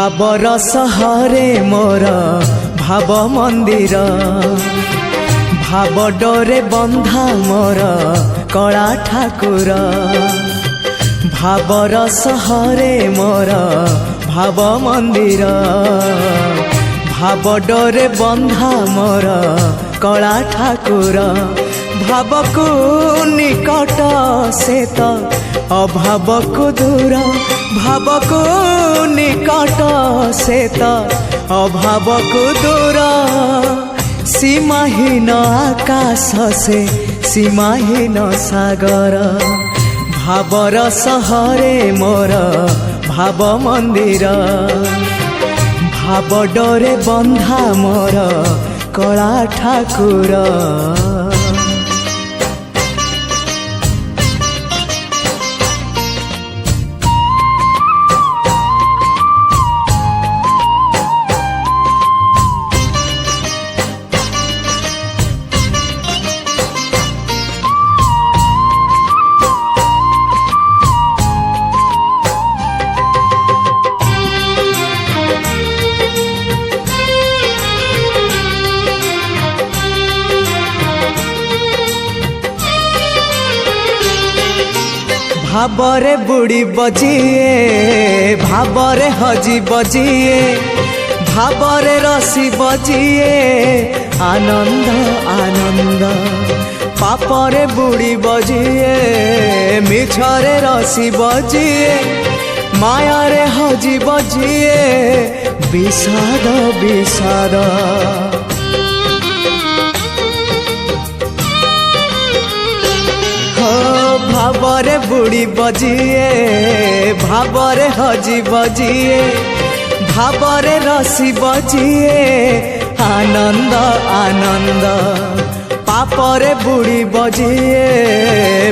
भावर सहरे मोर भाव मंदिर भाव डोरे बंधा मोर कला ठाकुर भावर सहरे मोर भाव मंदिर भाव डोरे बंधा मोर कला ठाकुर भाव को निकट से तो अभाव को दूर भाव को निकट से तो अभाव को दूर सीमाहीन आकाश से सीमाहीन सागर भावर सहरे मोर भाव मंदिर भाव डोरे बंधा मोर कला ठाकुर। भावरे बुड़ी बजिए भावरे हजी बजिए भावरे रसी बजिए आनंद आनंद पापरे बुड़ी बजिए मिछरे रसी बजिए मायारे हजी बजिए विषाद विषाद भावरे बुड़ी बजिए भावरे हजी बजिए भावरे रसी बजिए आनंद आनंद पापरे बुड़ी बजिए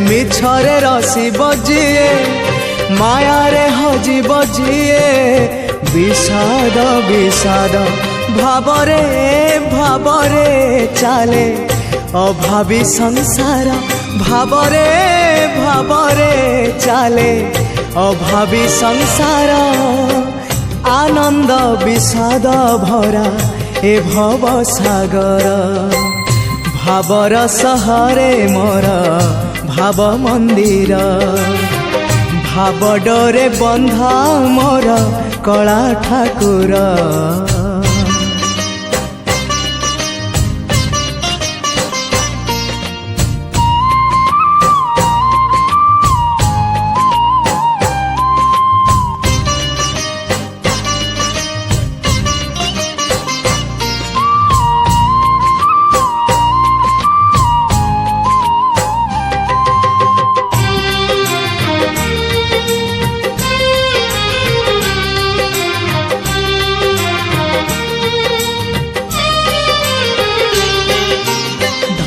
मिछरे रसी बजिए मायारे हजी बजिए विषाद विषाद भावरे भावरे चाले अभावी संसार भावरे भावरे चाले अभावी संसार आनंद विषाद भरा ए भव सागर भावर सहरे मोर भाव मंदिर भाव डोरे बंधा मोर कला ठाकुर।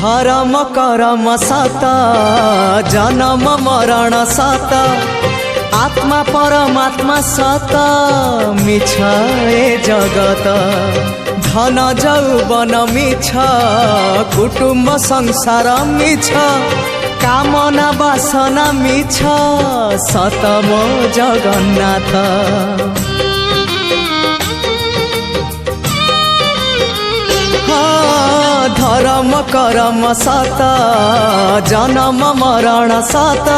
धर्म करम सत जन्म मरण सत आत्मा परमात्मा सत मिछ ए जगत धन जौवन मिछ कुटुंब संसार मिछ कामना वासना मिछ सत मो जगन्नाथ धर्म करम सत जन्म मरण सत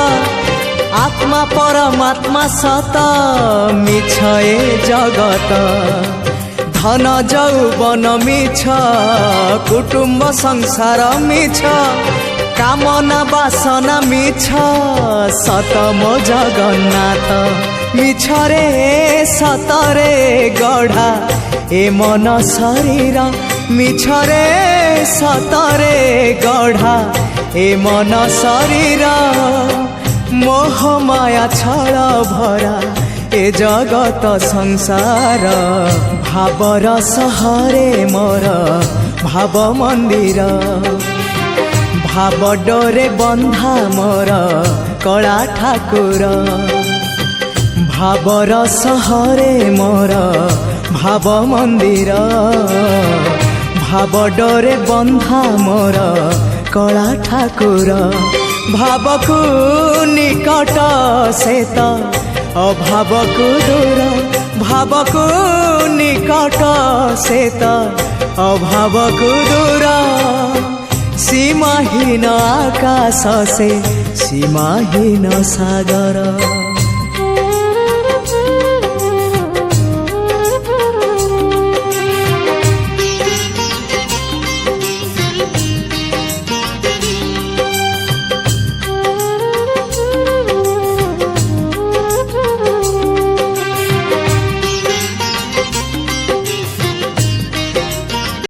आत्मा परमात्मा सत मिछ ए जगत धन जौवन मिछ कुटुंब संसार मिछ कामना वासना मिछ सत मो जगन्नाथ मिछ रे सतरे गढ़ा ए मन शरीर मिछरे सतरे गढ़ा ए मन शरीर मोह माया छल भरा ए जगत संसार भावर सहरे मोर भाव मंदिर भाव डोरे बंधा मोर कला ठाकुर भावर सहरे मोर भाव मंदिर भाव डोरे बंधा मोर कला ठाकुर भाव को निकट से तो अभाव को दूर भावको निकट से तो अभावको दूर सीमाहीन आकाश से सीमाहीन सागर।